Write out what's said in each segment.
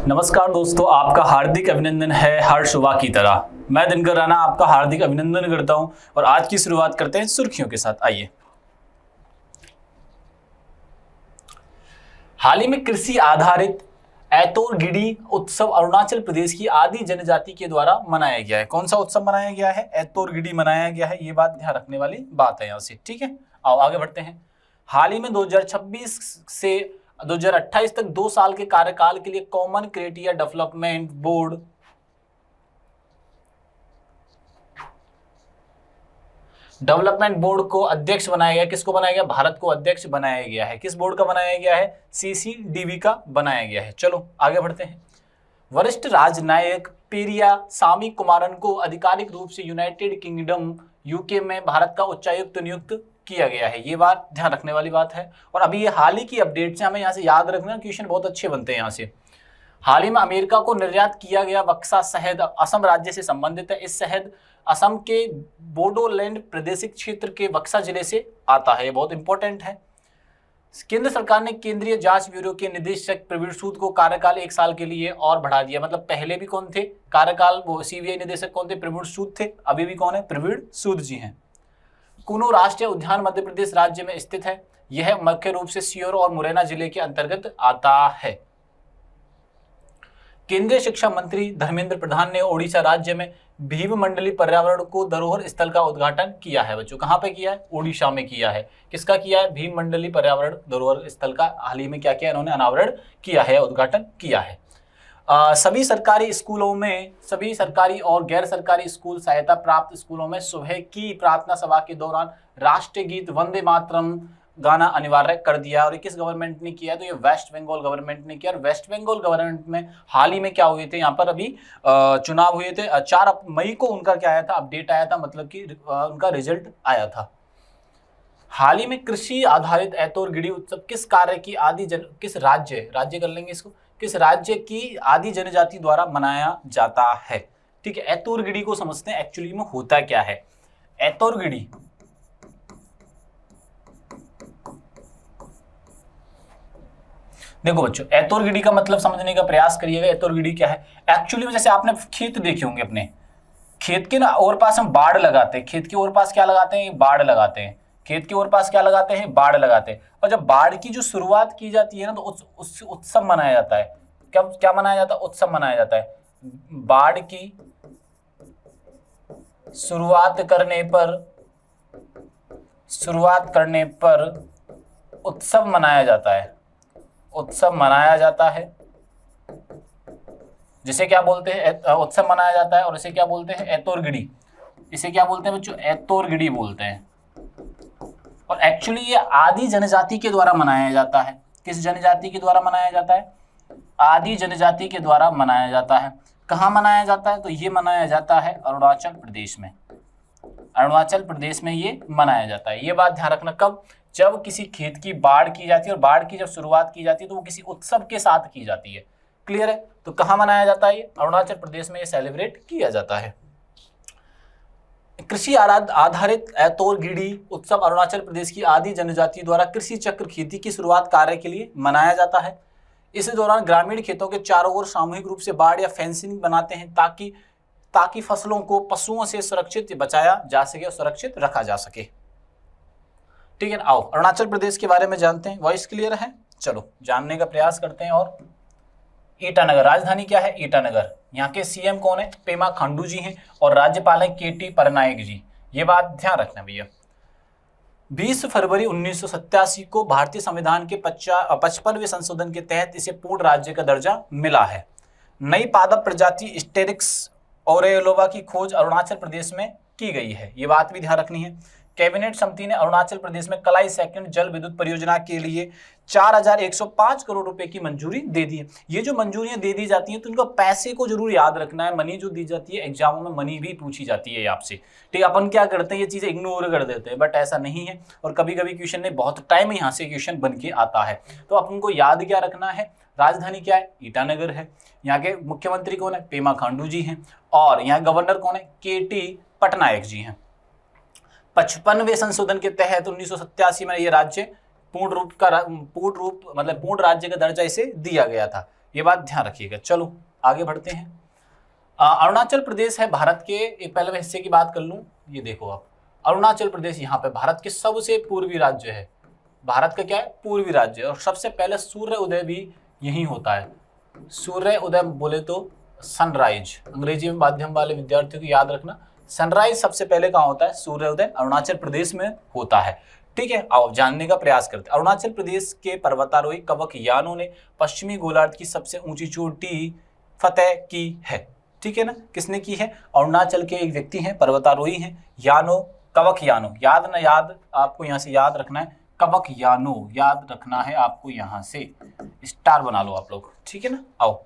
नमस्कार दोस्तों, आपका हार्दिक अभिनंदन है हर सुबह की तरह। मैं दिनकर राणा आपका हार्दिक अभिनंदन करता हूं और आज की शुरुआत करते हैं सुर्खियों के साथ। आइए, हाल ही में कृषि आधारित ऐतोरगिडी उत्सव अरुणाचल प्रदेश की आदि जनजाति के द्वारा मनाया गया है। कौन सा उत्सव मनाया गया है? ऐतोरगिडी मनाया गया है। ये बात ध्यान रखने वाली बात है यहाँ से, ठीक है। आओ आगे बढ़ते हैं। हाल ही में 2026 से 2028 तक 2 साल के कार्यकाल के लिए कॉमन क्राइटेरिया डेवलपमेंट बोर्ड को अध्यक्ष बनाया गया। किसको बनाया गया? भारत को अध्यक्ष बनाया गया है। किस बोर्ड का बनाया गया है? CCDB का बनाया गया है। चलो आगे बढ़ते हैं। वरिष्ठ राजनयिक पेरिया सामी कुमारन को आधिकारिक रूप से यूनाइटेड किंगडम UK में भारत का उच्चायुक्त नियुक्त किया गया है। ये बात ध्यान रखने वाली बात है। और अभी ये हाल ही की अपडेट से हमें यहाँ से याद रखना, क्वेश्चन बहुत अच्छे बनते हैं यहाँ से। हाल ही में अमेरिका को निर्यात किया गया वक्सा शहद असम राज्य से संबंधित है। इस शहद असम के बोडोलैंड प्रादेशिक क्षेत्र के वक्सा जिले से आता है। ये बहुत इंपॉर्टेंट है। केंद्र सरकार ने केंद्रीय जांच ब्यूरो के निदेशक प्रवीण सूद को कार्यकाल 1 साल के लिए और बढ़ा दिया। मतलब पहले भी कौन थे कार्यकाल? वो CBI निदेशक कौन थे? प्रवीण सूद थे। अभी भी कौन है? प्रवीण सूद जी हैं। कुनो राष्ट्रीय उद्यान मध्य प्रदेश राज्य में स्थित है। यह मुख्य रूप से सीहोर और मुरैना जिले के अंतर्गत आता है। केंद्रीय शिक्षा मंत्री धर्मेंद्र प्रधान ने ओडिशा राज्य में भीममंडली पर्यावरण को धरोहर स्थल का उद्घाटन किया है। बच्चों कहां पे किया है? ओडिशा में किया है। किसका किया है? भीममंडली पर्यावरण धरोहर स्थल का हाल ही में क्या किया? इन्होंने अनावरण किया है, उद्घाटन किया है। सभी सरकारी स्कूलों में, सभी सरकारी और गैर सरकारी स्कूल सहायता प्राप्त स्कूलों में सुबह की प्रार्थना सभा के दौरान राष्ट्रीय गीत वंदे मातरम गाना अनिवार्य कर दिया। और किस गवर्नमेंट ने किया? तो ये वेस्ट बंगाल गवर्नमेंट ने किया। और वेस्ट बंगाल गवर्नमेंट में हाल ही में क्या हुए थे? यहाँ पर अभी चुनाव हुए थे। 4 मई को उनका क्या आया था? अपडेट आया था, मतलब कि उनका रिजल्ट आया था। हाल ही में कृषि आधारित ऐतोरगिडी उत्सव किस कार्य की किस राज्य कर लेंगे इसको, किस राज्य की आदि जनजाति द्वारा मनाया जाता है? ठीक है, ऐतोरगिडी को समझते हैं एक्चुअली में होता क्या है। ऐतोरगिडी देखो बच्चों, ऐतोरगिडी का मतलब समझने का प्रयास करिएगा। ऐतोरगिडी क्या है एक्चुअली में? जैसे आपने खेत देखे होंगे, अपने खेत के ना और पास हम बाड़ लगाते हैं। खेत के और पास क्या लगाते हैं? बाड़ लगाते हैं। खेत के और पास क्या लगाते हैं? बाड़ लगाते हैं। और जब बाढ़ की जो शुरुआत की जाती है ना, तो उस उत्सव मनाया जाता है। क्या मनाया जाता है? उत्सव मनाया जाता है। बाढ़ की शुरुआत करने पर उत्सव मनाया जाता है। उत्सव मनाया जाता है, जिसे क्या बोलते हैं? उत्सव मनाया जाता है। और इसे क्या बोलते हैं? ऐतोरगिडी। इसे क्या बोलते हैं बच्चों? ऐतोरगिडी बोलते हैं। और एक्चुअली ये आदि जनजाति के द्वारा मनाया जाता है। किस जनजाति के द्वारा मनाया जाता है? आदि जनजाति के द्वारा मनाया जाता है। कहाँ मनाया जाता है? तो ये मनाया जाता है अरुणाचल प्रदेश में। अरुणाचल प्रदेश में ये मनाया जाता है। ये बात ध्यान रखना। कब? जब किसी खेत की बाढ़ की जाती है, और बाढ़ की जब शुरुआत की जाती है तो वो किसी उत्सव के साथ की जाती है। क्लियर है? तो कहाँ मनाया जाता है? ये अरुणाचल प्रदेश में ये सेलिब्रेट किया जाता है। कृषि आधारित ऐतोरगिडी उत्सव अरुणाचल प्रदेश की आदि जनजाति द्वारा कृषि चक्र खेती की शुरुआत कार्य के लिए मनाया जाता है। इस दौरान ग्रामीण खेतों के चारों ओर सामूहिक रूप से बाड़ या फेंसिंग बनाते हैं ताकि फसलों को पशुओं से सुरक्षित बचाया जा सके और सुरक्षित रखा जा सके। ठीक है, आओ अरुणाचल प्रदेश के बारे में जानते हैं। वॉइस क्लियर है? चलो जानने का प्रयास करते हैं। और ईटानगर राजधानी क्या है? ईटानगर। यहाँ के CM कौन है? पेमा खांडू जी हैं। और राज्यपाल हैं KT परनायक जी। ये बात ध्यान रखना भैया। 20 फरवरी 1987 को भारतीय संविधान के 55वें संशोधन के तहत इसे पूर्ण राज्य का दर्जा मिला है। नई पादप प्रजाति स्टेरिक्स ओरेलोवा की खोज अरुणाचल प्रदेश में की गई है। ये बात भी ध्यान रखनी है। कैबिनेट समिति ने अरुणाचल प्रदेश में कलाई सेकंड जल विद्युत परियोजना के लिए 4105 करोड़ रुपए की मंजूरी दे दी है। ये जो मंजूरियां दे दी जाती हैं तो उनका पैसे को जरूर याद रखना है। मनी जो दी जाती है, एग्जामों में मनी भी पूछी जाती है आपसे। ठीक, अपन क्या करते हैं? ये चीजें इग्नोर कर देते हैं, बट ऐसा नहीं है। और कभी कभी क्वेश्चन ने बहुत टाइम यहाँ से क्वेश्चन बन के आता है। तो अपन को याद क्या रखना है? राजधानी क्या है? ईटानगर है। यहाँ के मुख्यमंत्री कौन है? पेमा खांडू जी हैं। और यहाँ गवर्नर कौन है? KT पटनायक जी हैं। 55वें संशोधन के तहत 1987 में ये राज्य पूर्ण राज्य का दर्जा इसे दिया गया था। ये बात ध्यान रखिएगा। चलो आगे बढ़ते हैं। अरुणाचल प्रदेश है भारत के, एक पहले मैं हिस्से की बात कर लूं। ये देखो आप, अरुणाचल प्रदेश यहाँ पे भारत के सबसे पूर्वी राज्य है। भारत का क्या है? पूर्वी राज्य। और सबसे पहले सूर्य उदय भी यहीं होता है। सूर्य उदय बोले तो सनराइज, अंग्रेजी में माध्यम वाले विद्यार्थियों को याद रखना, सनराइज सबसे पहले कहाँ होता है? सूर्योदय अरुणाचल प्रदेश में होता है। ठीक है, आओ जानने का प्रयास करते हैं। अरुणाचल प्रदेश के पर्वतारोही कवक यानो ने पश्चिमी गोलार्ध की सबसे ऊंची चोटी फतेह की है। ठीक है ना, किसने की है? अरुणाचल के एक व्यक्ति हैं, पर्वतारोही हैं, यानो, कवक यानो। याद ना, याद आपको यहाँ से याद रखना है, कवक यानो याद रखना है आपको, यहाँ से स्टार बना लो आप लोग। ठीक है ना, आओ।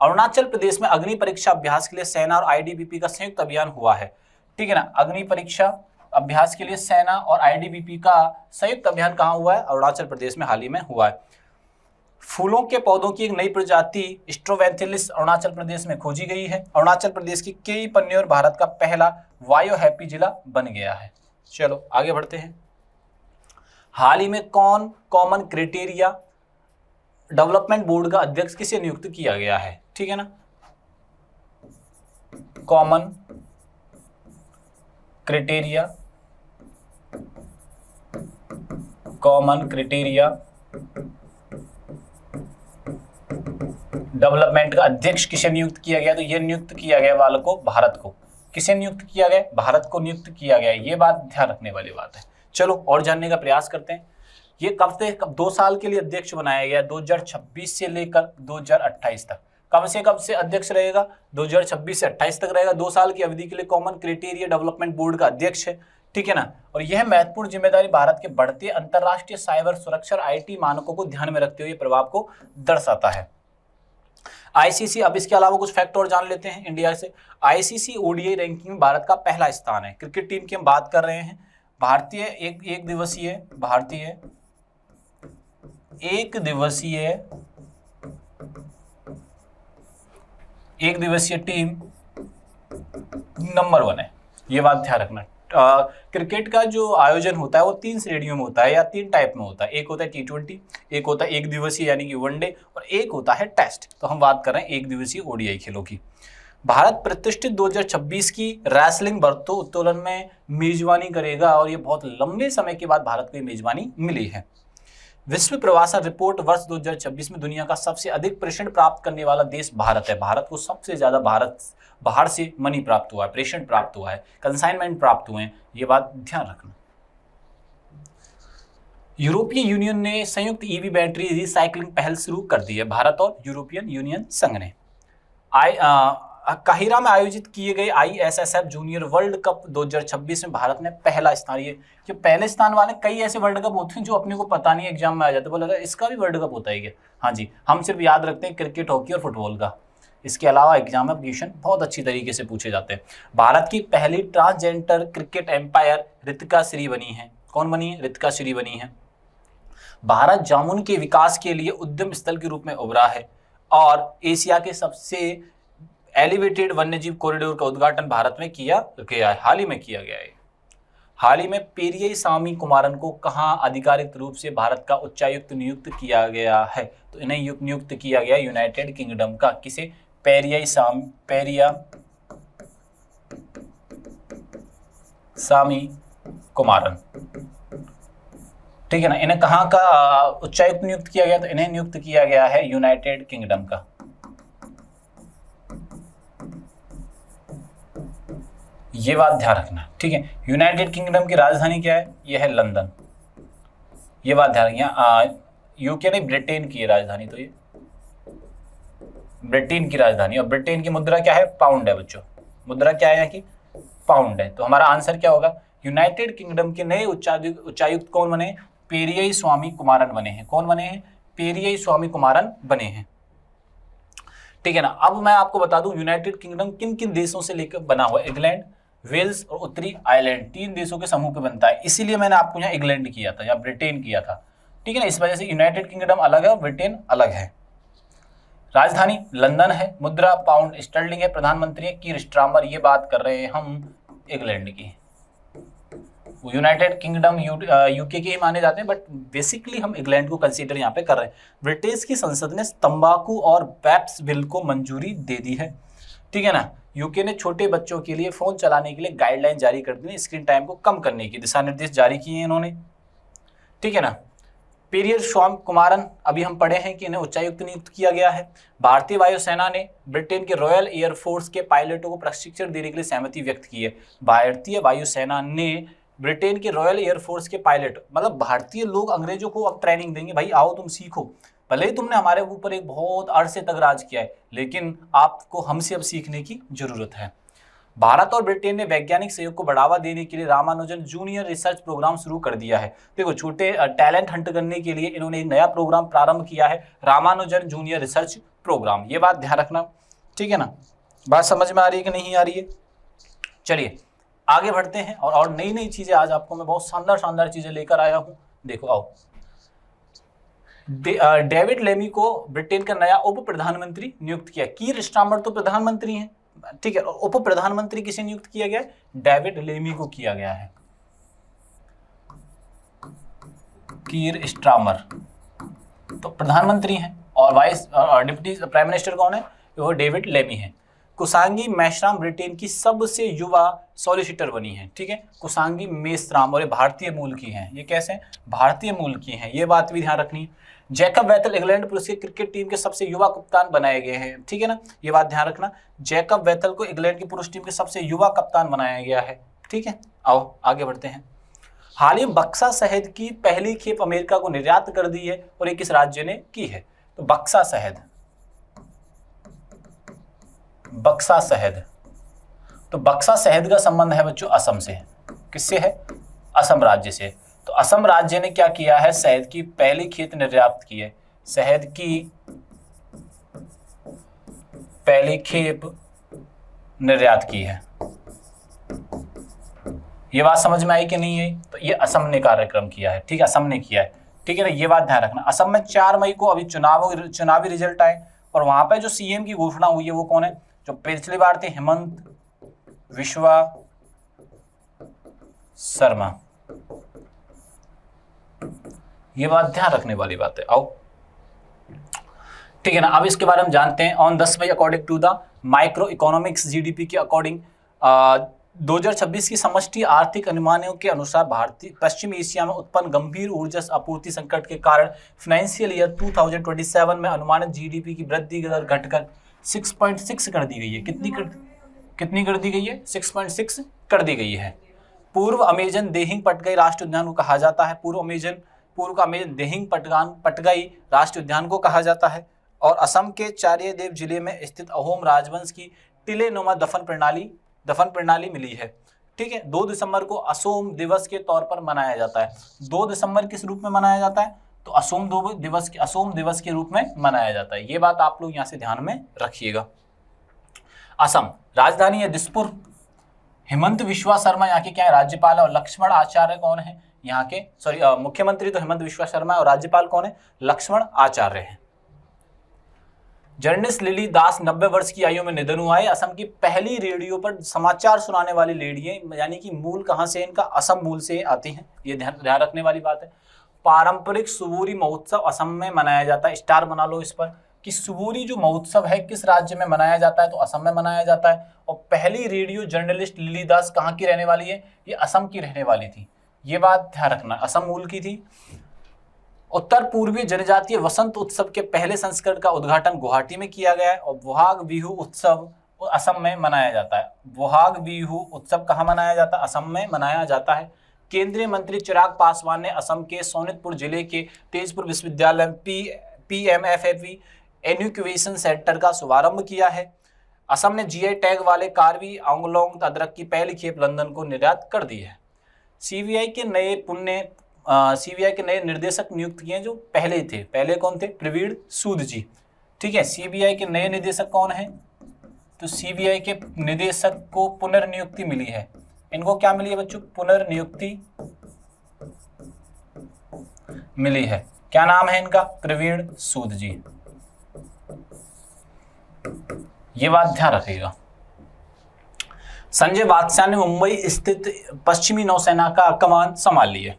अरुणाचल प्रदेश में अग्नि परीक्षा अभ्यास के लिए सेना और आईटीबीपी का संयुक्त अभियान हुआ है। ठीक है ना, अग्नि परीक्षा अभ्यास के लिए सेना और आईटीबीपी का संयुक्त अभियान कहाँ हुआ है? अरुणाचल प्रदेश में हाल ही में हुआ है। फूलों के पौधों की एक नई प्रजाति स्ट्रोवेंथिलिस अरुणाचल प्रदेश में खोजी गई है। अरुणाचल प्रदेश की केई पन्नेर भारत का पहला वायो हैप्पी जिला बन गया है। चलो आगे बढ़ते हैं। हाल ही में कौन कॉमन क्राइटेरिया डेवलपमेंट बोर्ड का अध्यक्ष किसे नियुक्त किया गया है? ठीक है ना, कॉमन क्राइटेरिया डेवलपमेंट का अध्यक्ष किसे नियुक्त किया गया? तो ये नियुक्त किया गया वालों को, भारत को। किसे नियुक्त किया गया? भारत को नियुक्त किया गया। ये बात ध्यान रखने वाली बात है। चलो और जानने का प्रयास करते हैं। ये कब से 2 साल के लिए अध्यक्ष बनाया गया, 2026 से लेकर 2028 तक। कब से अध्यक्ष रहेगा? 2026 से 28 तक रहेगा। 2 साल की अवधि के लिए कॉमन क्राइटेरिया डेवलपमेंट बोर्ड का अध्यक्ष है। ठीक है ना, और यह महत्वपूर्ण जिम्मेदारी भारत के बढ़ते अंतरराष्ट्रीय साइबर सुरक्षा और आईटी मानकों को ध्यान में रखते हुए प्रभाव को दर्शाता है। आईसीसी, अब इसके अलावा कुछ फैक्ट और जान लेते हैं इंडिया से। आईसीसी ओडीआई रैंकिंग में भारत का पहला स्थान है। क्रिकेट टीम की हम बात कर रहे हैं। भारतीय एक दिवसीय टीम नंबर 1 है। ये बात ध्यान रखना। क्रिकेट का जो आयोजन होता है वो 3 श्रेणियों में होता है या 3 टाइप में होता है। एक होता है T20, एक होता है एक दिवसीय यानी कि वनडे, और एक होता है टेस्ट। तो हम बात कर रहे हैं एक दिवसीय ओडीआई खेलों की। भारत प्रतिष्ठित 2026 की रेसलिंग भारोत्तोलन में मेजबानी करेगा, और ये बहुत लंबे समय के बाद भारत को ये मेजबानी मिली है। विश्व प्रवासन रिपोर्ट वर्ष 2026 में दुनिया का सबसे अधिक प्रेषण प्राप्त करने वाला देश भारत है। भारत को सबसे ज्यादा बाहर से मनी प्राप्त हुआ है, प्रेषण प्राप्त हुआ है, कंसाइनमेंट प्राप्त हुए हैं। ये बात ध्यान रखना। यूरोपीय यूनियन ने संयुक्त ईवी बैटरी रिसाइकलिंग पहल शुरू कर दी है। भारत और यूरोपियन यूनियन संघ ने काहिरा में आयोजित किए गए ISSF जूनियर वर्ल्ड कप 2026 में भारत ने पहला स्थान। ये पहले स्थान वाले कई ऐसे वर्ल्ड कप होते हैं जो अपने को पता नहीं, एग्जाम में आ जाते, बोला इसका भी वर्ल्ड कप होता है क्या? हाँ जी, हम सिर्फ याद रखते हैं क्रिकेट, हॉकी और फुटबॉल का। इसके अलावा एग्जाम में क्वेश्चन बहुत अच्छी तरीके से पूछे जाते हैं। भारत की पहली transgender cricket umpire Ritika Shri बनी है। कौन बनी है? रितिका श्री बनी है। भारत जामुन के विकास के लिए उद्यम स्थल के रूप में उभरा है, और एशिया के सबसे एलिवेटेड वन्यजीव कॉरिडोर का उद्घाटन भारत में किया गया है, हाल ही में किया गया है। हाल ही में पेरियाई स्वामी कुमारन को कहाँ आधिकारिक रूप से भारत का उच्चायुक्त नियुक्त किया गया है? तो इन्हें नियुक्त किया गया यूनाइटेड किंगडम का। किसे? पेरियाई स्वामी कुमारन। ठीक है ना, इन्हें कहाँ का उच्चायुक्त नियुक्त किया गया? तो इन्हें नियुक्त किया गया है यूनाइटेड किंगडम का। ये बात ध्यान रखना। ठीक है, यूनाइटेड किंगडम की राजधानी क्या है? यह है लंदन। ये बात ध्यान रखिए। यूके नहीं, ब्रिटेन की राजधानी, तो ये ब्रिटेन की राजधानी। और ब्रिटेन की मुद्रा क्या है? पाउंड है बच्चों। मुद्रा क्या है यहाँ की? पाउंड है। तो हमारा आंसर क्या होगा? यूनाइटेड किंगडम के नए उच्चायुक्त कौन बने? पेरियाई स्वामी कुमारन बने हैं। कौन बने हैं? पेरियाई स्वामी कुमारन बने हैं। ठीक है ना, अब मैं आपको बता दूं यूनाइटेड किंगडम किन किन देशों से लेकर बना हुआ है। इंग्लैंड, वेल्स और उत्तरी आयरलैंड, 3 देशों के समूह पे बनता है। इसीलिए मैंने आपको यहाँ इंग्लैंड किया था या ब्रिटेन किया था। ठीक है ना, इस वजह से यूनाइटेड किंगडम अलग है और ब्रिटेन अलग है। राजधानी लंदन है, मुद्रा पाउंड स्टर्लिंग है, प्रधानमंत्री कीर स्टारमर। ये बात कर रहे हैं हम इंग्लैंड की। यूनाइटेड किंगडम यूके के ही माने जाते हैं, बट बेसिकली हम इंग्लैंड को कंसीडर यहाँ पे कर रहे हैं। ब्रिटेन की संसद ने तंबाकू और वैप्स बिल को मंजूरी दे दी है, ठीक है ना। यूके ने छोटे बच्चों के लिए फोन चलाने के लिए गाइडलाइन जारी कर दी है, स्क्रीन टाइम को कम करने की दिशा निर्देश जारी किए हैं इन्होंने, ठीक है ना। पेरियर स्वाम कुमारन अभी हम पढ़े हैं कि इन्हें उच्चायुक्त नियुक्त किया गया है। भारतीय वायुसेना ने ब्रिटेन के रॉयल एयरफोर्स के पायलटों को प्रशिक्षण देने के लिए सहमति व्यक्त की है। भारतीय वायुसेना ने ब्रिटेन के रॉयल एयरफोर्स के पायलट, मतलब भारतीय लोग अंग्रेजों को अब ट्रेनिंग देंगे, भाई आओ तुम सीखो, भले ही तुमने हमारे ऊपर एक बहुत अरसे तक राज किया है, लेकिन आपको हमसे अब सीखने की जरूरत है। भारत और ब्रिटेन ने वैज्ञानिक सहयोग को बढ़ावा देने के लिए रामानुजन जूनियर रिसर्च प्रोग्राम शुरू कर दिया है। देखो, छोटे टैलेंट हंट करने के लिए इन्होंने एक नया प्रोग्राम प्रारंभ किया है, रामानुजन जूनियर रिसर्च प्रोग्राम। ये बात ध्यान रखना, ठीक है ना। बात समझ में आ रही है कि नहीं आ रही है? चलिए आगे बढ़ते हैं और नई नई चीजें आज आपको मैं बहुत शानदार शानदार चीजें लेकर आया हूं। देखो आओ, डेविड लेमी को ब्रिटेन का नया उप प्रधानमंत्री नियुक्त किया। कीर स्टार्मर तो प्रधानमंत्री हैं, ठीक है, उप प्रधानमंत्री किसे नियुक्त किया गया है? डेविड लेमी को किया गया है। कीर स्टार्मर तो प्रधानमंत्री हैं और वाइस डिप्टी प्राइम मिनिस्टर कौन है? वो डेविड लेमी है। कुसांगी मेश्राम ब्रिटेन की सबसे युवा सॉलिसिटर बनी है, ठीक है, कुसांगी मेश्राम, और ये भारतीय मूल की हैं। ये कैसे हैं? भारतीय मूल की हैं, ये बात भी ध्यान रखनी है। जैकब वेथल इंग्लैंड पुरुष की क्रिकेट टीम के सबसे युवा कप्तान बनाए गए हैं, ठीक है ना, ये बात ध्यान रखना। जैकब वेथल को इंग्लैंड की पुरुष टीम के सबसे युवा कप्तान बनाया गया है, ठीक है। आओ आगे बढ़ते हैं। हाल ही में बक्सा शहद की पहली खेप अमेरिका को निर्यात कर दी है, और ये किस राज्य ने की है? तो बक्सा शहद, बक्सा शहद, तो बक्सा शहद का संबंध है बच्चों असम से। किससे है? असम राज्य से। तो असम राज्य ने क्या किया है? शहद की पहली खेप निर्यात की है, शहद की पहली खेप निर्यात की है। ये बात समझ में आई कि नहीं है? तो ये असम ने कार्यक्रम किया है, ठीक है, असम ने किया है, ठीक है ना, ये बात ध्यान रखना। असम में 4 मई को अभी चुनावी रिजल्ट आए, और वहां पे जो सीएम की घोषणा हुई है वो कौन है? जो पिछली बार थे हेमंत विश्वा शर्मा। ये बात ध्यान रखने वाली बात है। आओ, ठीक है ना। अब इसके बारे में जानते हैं। On 10 May according to the micro economics GDP के अकॉर्डिंग 2026 की समष्टि आर्थिक अनुमानों के अनुसार भारतीय पश्चिम एशिया में उत्पन्न गंभीर ऊर्जा आपूर्ति संकट के कारण फाइनेंशियल ईयर 2027 में अनुमानित जीडीपी की वृद्धि दर घटकर 6.6 कर दी गई है। कितनी कर दी गई है? 6.6 कर दी गई है। पूर्व अमेजन देहिंग पटकाई राष्ट्रीय उद्यान को कहा जाता है। पूर्व का अमेजन देहिंग पटकाई राष्ट्रीय उद्यान को कहा जाता है। और असम के चारियदेव जिले में स्थित अहोम राजवंश की टिलेनुमा दफन प्रणाली मिली है, ठीक है। 2 दिसंबर को असोम दिवस के तौर पर मनाया जाता है। 2 दिसंबर किस रूप में मनाया जाता है? तो असोम दिवस के रूप में मनाया जाता है। ये बात आप लोग यहाँ से ध्यान में रखिएगा। असम राजधानी है दिसपुर। हेमंत विश्वा शर्मा यहाँ के क्या है? राज्यपाल है। और लक्ष्मण आचार्य कौन है यहाँ के? मुख्यमंत्री तो हेमंत विश्वा शर्मा है, और राज्यपाल कौन है? लक्ष्मण आचार्य है। जर्नलिस्ट लिली दास 90 वर्ष की आयु में निधन हुआ है। असम की पहली रेडियो पर समाचार सुनाने वाली लेडी है, यानी कि मूल कहाँ से इनका? असम मूल से आती हैं, ये ध्यान रखने वाली बात है। पारंपरिक सुबूरी महोत्सव असम में मनाया जाता है। स्टार बना लो इस पर कि सुबूरी जो महोत्सव है किस राज्य में मनाया जाता है? तो असम में मनाया जाता है। और पहली रेडियो जर्नलिस्ट लिली दास कहाँ की रहने वाली है? ये असम की रहने वाली थी, ये बात ध्यान रखना, असम मूल की थी। उत्तर पूर्वीय जनजातीय वसंत उत्सव के पहले संस्करण का उद्घाटन गुवाहाटी में किया गया है। और बोहाग बिहू उत्सव असम में मनाया जाता है। बोहाग बिहू उत्सव कहाँ मनाया जाता है? असम में मनाया जाता है। केंद्रीय मंत्री चिराग पासवान ने असम के सोनितपुर जिले के तेजपुर विश्वविद्यालय में PMFFE इनक्यूबेशन सेंटर का शुभारंभ किया है। असम ने GI टैग वाले कार्बी आंगलोंग अदरक की पहली खेप लंदन को निर्यात कर दी है। CBI के नए निर्देशक नियुक्त किए जो पहले कौन थे? प्रवीण सूद जी, ठीक है। CBI के नए निदेशक कौन है? तो CBI के निदेशक को पुनर्नियुक्ति मिली है। इनको क्या मिली है बच्चों? पुनर्नियुक्ति मिली है। क्या नाम है इनका? प्रवीण सूद जी। ये बात ध्यान रखिएगा। संजय बादशाह ने मुंबई स्थित पश्चिमी नौसेना का कमान संभाल लिया।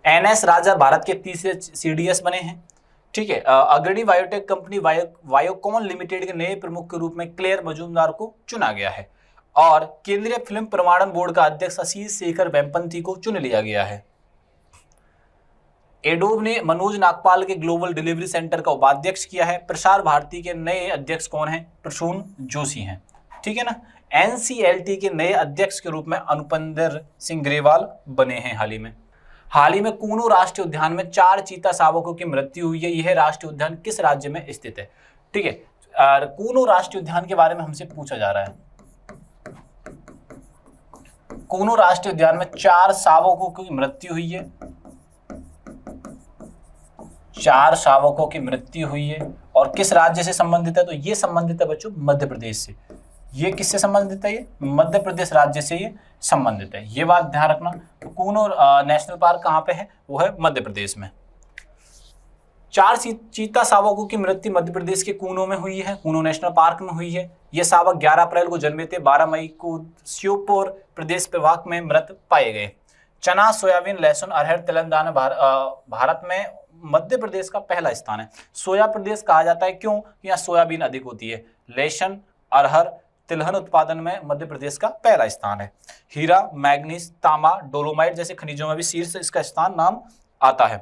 एनएस राजा भारत के तीसरे सीडीएस बने हैं। ठीक है, अग्रणी बायोटेक कंपनी बायोकॉन लिमिटेड के नए प्रमुख के रूप में क्लेयर मजूमदार को चुना गया है और केंद्रीय फिल्म प्रमाणन बोर्ड का अध्यक्ष आशीष शेखर वेम्पति को चुन लिया गया है। एडोब ने मनोज नागपाल के ग्लोबल डिलीवरी सेंटर का उपाध्यक्ष किया है। प्रसार भारती के नए अध्यक्ष कौन हैं? प्रसून जोशी हैं। ठीक है ना। एनसीएलटी के नए अध्यक्ष के रूप में अनुपंदर सिंह ग्रेवाल बने हैं। हाल ही में कूनो राष्ट्रीय उद्यान में 4 चीता शावकों की मृत्यु हुई है। यह राष्ट्रीय उद्यान किस राज्य में स्थित है? ठीक है, कूनो राष्ट्रीय उद्यान के बारे में हमसे पूछा जा रहा है। कूनो राष्ट्रीय उद्यान में 4 शावकों की मृत्यु हुई है। 4 शावकों की मृत्यु हुई है और किस राज्य से संबंधित है? तो ये संबंधित है बच्चों मध्य प्रदेश से। ये किससे संबंधित है? ये मध्य प्रदेश राज्य से ये संबंधित है। ये बात ध्यान रखना। तो कूनो नेशनल पार्क कहाँ पे है? वो है मध्य प्रदेश में। 4 चीता शावकों की मृत्यु मध्य प्रदेश के कूनो में हुई है, कूनो नेशनल पार्क में हुई है। ये शावक 11 अप्रैल को जन्मे थे। 12 मई को श्योपुर प्रदेश प्रभाग में मृत पाए गए। चना, सोयाबीन, लहसुन, अरहर तेलंगाना भारत में मध्य प्रदेश का पहला स्थान है। सोया प्रदेश कहा जाता है, क्यों? यहाँ सोयाबीन अधिक होती है। लहसुन, अरहर, तिलहन उत्पादन में मध्य प्रदेश का पहला स्थान है। हीरा, मैग्नीज, तांबा, डोलोमाइट जैसे खनिजों में भी शीर्ष इसका स्थान नाम आता है।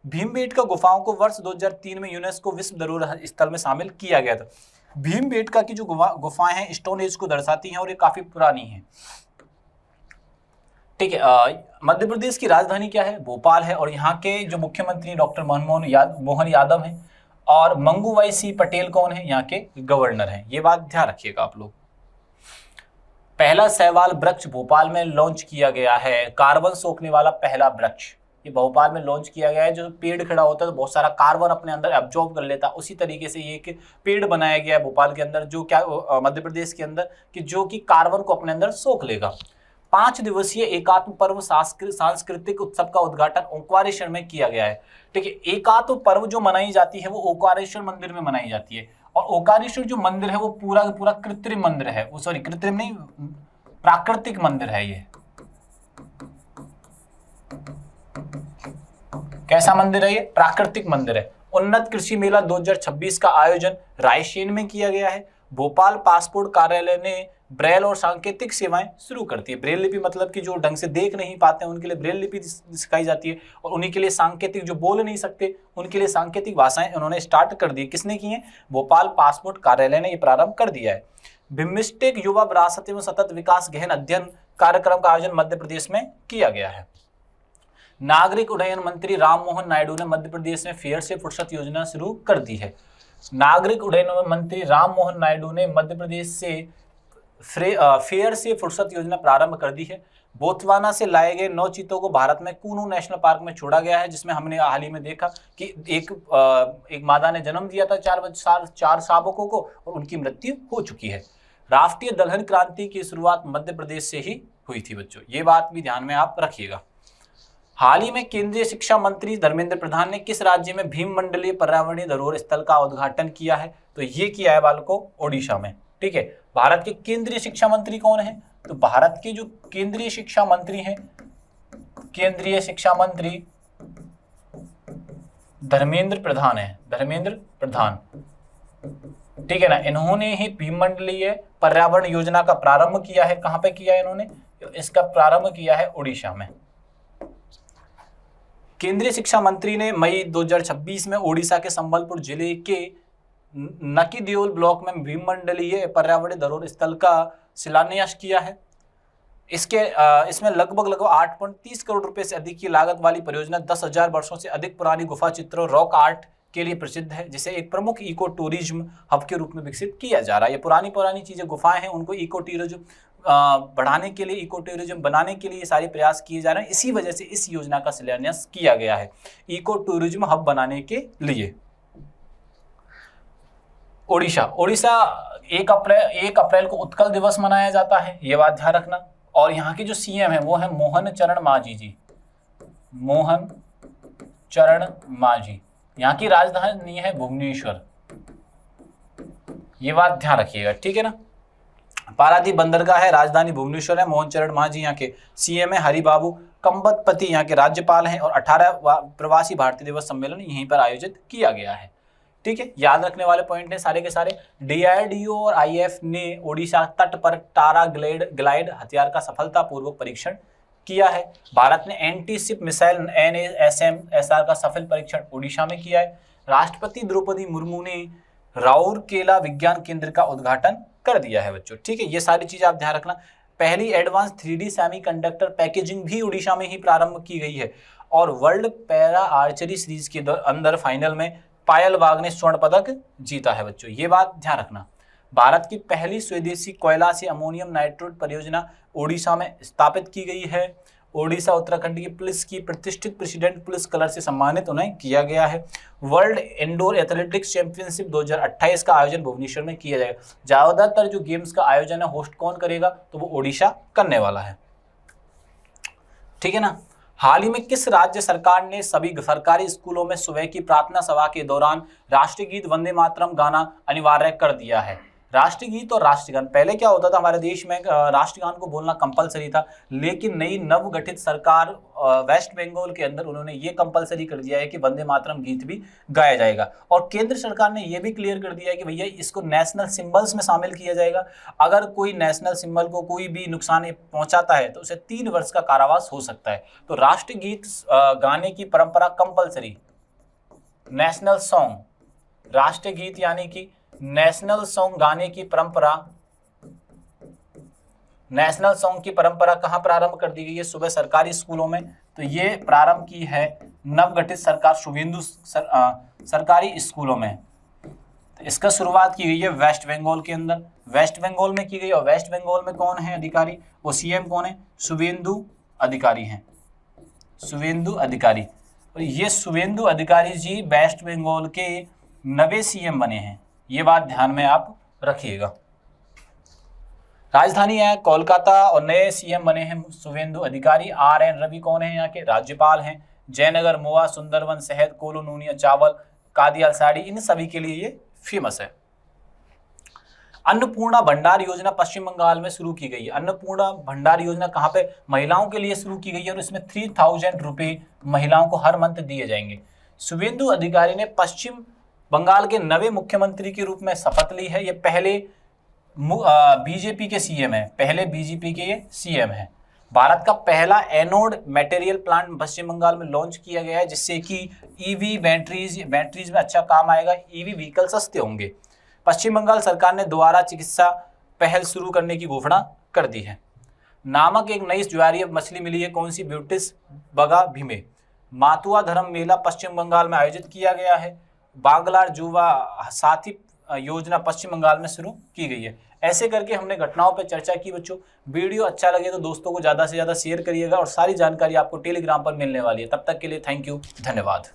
भीमबेटका गुफाओं को वर्ष 2003 में यूनेस्को विश्व धरोहर स्थल में शामिल किया गया था। भीमबेटका की जो गुफाएं हैं स्टोन एज को दर्शाती हैं और ये काफी पुरानी हैं। ठीक है, मध्य प्रदेश की राजधानी क्या है? भोपाल है और यहाँ के जो मुख्यमंत्री डॉक्टर मोहन यादव हैं और मंगूभाई सिंह पटेल कौन है? यहाँ के गवर्नर हैं। ये बात ध्यान रखिएगा आप लोग। पहला शैवाल वृक्ष भोपाल में लॉन्च किया गया है। कार्बन सोखने वाला पहला वृक्ष ये भोपाल में लॉन्च किया गया है। जो पेड़ खड़ा होता है तो बहुत सारा कार्बन अपने अंदर एब्जॉर्ब कर लेता है। उसी तरीके से ये एक पेड़ बनाया गया है भोपाल के अंदर, जो क्या मध्य प्रदेश के अंदर, कि जो कि कार्बन को अपने अंदर सोख लेगा। 5 दिवसीय एकात्म पर्व सांस्कृतिक उत्सव का उद्घाटन ओंकारेश्वर में किया गया है। ठीक है, एकात्म पर्व जो मनाई जाती है वो ओंकारेश्वर मंदिर में मनाई जाती है और ओंकारेश्वर जो मंदिर है वो पूरा पूरा कृत्रिम मंदिर है। वो सॉरी, कृत्रिम नहीं, प्राकृतिक मंदिर है। ये कैसा मंदिर है? ये प्राकृतिक मंदिर है। उन्नत कृषि मेला 2026 का आयोजन रायसेन में किया गया है। भोपाल पासपोर्ट कार्यालय ने ब्रेल और सांकेतिक सेवाएं शुरू करती है। ब्रेल लिपि मतलब कि जो ढंग से देख नहीं पाते हैं उनके लिए ब्रेल लिपि सिखाई जाती है और उन्हीं के लिए सांकेतिक, जो बोल नहीं सकते उनके लिए सांकेतिक भाषाएं उन्होंने स्टार्ट कर दी। किसने की है? भोपाल पासपोर्ट कार्यालय ने ये प्रारंभ कर दिया है। बिम्स्टेक युवा विरासत एवं सतत विकास गहन अध्ययन कार्यक्रम का आयोजन मध्य प्रदेश में किया गया है। नागरिक उड्डयन मंत्री राममोहन नायडू ने मध्य प्रदेश में फेयर से फुर्सत योजना शुरू कर दी है। नागरिक उड्डयन मंत्री राममोहन नायडू ने मध्य प्रदेश से फेयर से फुर्सत योजना प्रारंभ कर दी है। बोत्सवाना से लाए गए 9 चीतों को भारत में कूनो नेशनल पार्क में छोड़ा गया है, जिसमें हमने हाल ही में देखा कि एक मादा ने जन्म दिया था 4 शावकों को और उनकी मृत्यु हो चुकी है। राष्ट्रीय दलहन क्रांति की शुरुआत मध्य प्रदेश से ही हुई थी बच्चों, ये बात भी ध्यान में आप रखिएगा। हाल ही में केंद्रीय शिक्षा मंत्री धर्मेंद्र प्रधान ने किस राज्य में भीम मंडलीय पर्यावरणीय धरोहर स्थल का उद्घाटन किया है? तो ये किया है बालकों ओडिशा में। ठीक है, भारत के केंद्रीय शिक्षा मंत्री कौन है? तो भारत के जो केंद्रीय शिक्षा मंत्री हैं, केंद्रीय शिक्षा मंत्री धर्मेंद्र प्रधान है। धर्मेंद्र प्रधान, ठीक है ना। इन्होंने ही भीम मंडलीय पर्यावरण योजना का प्रारंभ किया है। कहां पे किया है इन्होंने? इसका प्रारंभ किया है उड़ीसा में। केंद्रीय शिक्षा मंत्री ने मई 2026 में ओडिशा के संबलपुर जिले के नकीदेओल ब्लॉक में भीम मंडलीय पर्यावरणीय धरोहर स्थल का शिलान्यास किया है। इसमें लगभग 8.30 करोड़ रुपए से अधिक की लागत वाली परियोजना 10,000 वर्षों से अधिक पुरानी गुफा चित्रों रॉक आर्ट के लिए प्रसिद्ध है, जिसे एक प्रमुख इको टूरिज्म हब के रूप में विकसित किया जा रहा है। ये पुरानी चीजें गुफाएं हैं, उनको इको टूरिज्म बढ़ाने के लिए, इको टूरिज्म बनाने के लिए सारे प्रयास किए जा रहे हैं। इसी वजह से इस योजना का शिलान्यास किया गया है, इको टूरिज्म हब बनाने के लिए। ओडिशा 1 अप्रैल को उत्कल दिवस मनाया जाता है, ये बात ध्यान रखना। और यहाँ के जो सीएम है वो है मोहन चरण मांझी जी। मोहन चरण मांझी। यहाँ की राजधानी है भुवनेश्वर, ये बात ध्यान रखिएगा, ठीक है ना। पारादीप बंदरगाह है, राजधानी भुवनेश्वर है, मोहन चरण मांझी यहाँ के सीएम है, हरिबाबू कंबतपति यहाँ के राज्यपाल हैं और 18 प्रवासी भारतीय दिवस सम्मेलन यहीं पर आयोजित किया गया है। ठीक है, याद रखने वाले पॉइंट हैं सारे के सारे। डीआरडीओ और आईएफ ने ओडिशा तट पर टारा ग्लाइड हथियार का सफलतापूर्वक परीक्षण किया है। भारत ने एंटी शिप मिसाइल NASAMS का सफल परीक्षण ओडिशा में किया है। राष्ट्रपति द्रौपदी मुर्मू ने राउरकेला विज्ञान केंद्र का उद्घाटन कर दिया है बच्चों। ठीक है, ये सारी चीजें आप ध्यान रखना। पहली एडवांस 3D सेमीकंडक्टर पैकेजिंग भी ओडिशा में ही प्रारंभ की गई है। और वर्ल्ड पैरा आर्चरी सीरीज के अंदर फाइनल में पायल वाघ ने स्वर्ण पदक जीता है बच्चों, ये बात ध्यान रखना। भारत की पहली स्वदेशी कोयला से अमोनियम नाइट्रेट परियोजना ओडिशा में स्थापित की गई है। ओडिशा उत्तराखंड की पुलिस की प्रतिष्ठित प्रेसिडेंट पुलिस कलर से सम्मानित उन्हें किया गया है। वर्ल्ड इंडोर एथलेटिक्स चैंपियनशिप 2028 का आयोजन भुवनेश्वर में किया जाएगा। ज्यादातर जो गेम्स का आयोजन है होस्ट कौन करेगा, तो वो ओडिशा करने वाला है। ठीक है ना। हाल ही में किस राज्य सरकार ने सभी सरकारी स्कूलों में सुबह की प्रार्थना सभा के दौरान राष्ट्रीय गीत वंदे मातरम गाना अनिवार्य कर दिया है? राष्ट्रीय गीत और राष्ट्रगान, पहले क्या होता था हमारे देश में राष्ट्रगान को बोलना कंपलसरी था, लेकिन नई नवगठित सरकार वेस्ट बंगाल के अंदर उन्होंने ये कंपलसरी कर दिया है कि वंदे मातरम गीत भी गाया जाएगा। और केंद्र सरकार ने ये भी क्लियर कर दिया है कि भैया इसको नेशनल सिंबल्स में शामिल किया जाएगा। अगर कोई नेशनल सिंबल को कोई भी नुकसान पहुंचाता है तो उसे 3 वर्ष का कारावास हो सकता है। तो राष्ट्रीय गीत गाने की परंपरा कंपलसरी, नेशनल सॉन्ग, राष्ट्रीय गीत यानी कि नेशनल सॉन्ग गाने की परंपरा, नेशनल सॉन्ग की परंपरा कहां प्रारंभ कर दी गई है? सुबह सरकारी स्कूलों में। तो ये प्रारंभ की है नवगठित सरकार शुभेंदु सरकारी स्कूलों में। तो इसका शुरुआत की गई है वेस्ट बंगाल के अंदर, वेस्ट बंगाल में की गई। और वेस्ट बंगाल में कौन है अधिकारी, वो सीएम कौन है? शुभेंदु अधिकारी हैं, शुभेंदु अधिकारी। और ये शुभेंदु अधिकारी जी वेस्ट बंगाल के नवे सीएम बने हैं, ये बात ध्यान में आप रखिएगा। राजधानी है कोलकाता और नए सीएम बने हैं शुभेंदु अधिकारी। RN रवि कौन है? यहाँ के राज्यपाल हैं। जयनगर, मोआ, सुंदरवन, शहद, कोलो, नूनिया, चावल, कादियाल साड़ी, इन सभी के लिए ये फेमस है। अन्नपूर्णा भंडार योजना पश्चिम बंगाल में शुरू की गई है। अन्नपूर्णा भंडार योजना कहाँ पे? महिलाओं के लिए शुरू की गई है और इसमें 3000 रुपये महिलाओं को हर मंथ दिए जाएंगे। शुभेंदु अधिकारी ने पश्चिम बंगाल के नवे मुख्यमंत्री के रूप में शपथ ली है। ये पहले बीजेपी के सीएम है, पहले बीजेपी के ये सीएम है। भारत का पहला एनोड मटेरियल प्लांट पश्चिम बंगाल में लॉन्च किया गया है, जिससे कि ईवी बैटरीज में अच्छा काम आएगा, ईवी व्हीकल सस्ते होंगे। पश्चिम बंगाल सरकार ने दोबारा चिकित्सा पहल शुरू करने की घोषणा कर दी है। नामक एक नई ज्वारीय मछली मिली है, कौन सी? ब्यूटिस बगा भीमे। मातुआ धर्म मेला पश्चिम बंगाल में आयोजित किया गया है। बांग्लार जुवा साथी योजना पश्चिम बंगाल में शुरू की गई है। ऐसे करके हमने घटनाओं पर चर्चा की बच्चों। वीडियो अच्छा लगे तो दोस्तों को ज़्यादा से ज़्यादा शेयर करिएगा और सारी जानकारी आपको टेलीग्राम पर मिलने वाली है। तब तक के लिए थैंक यू, धन्यवाद।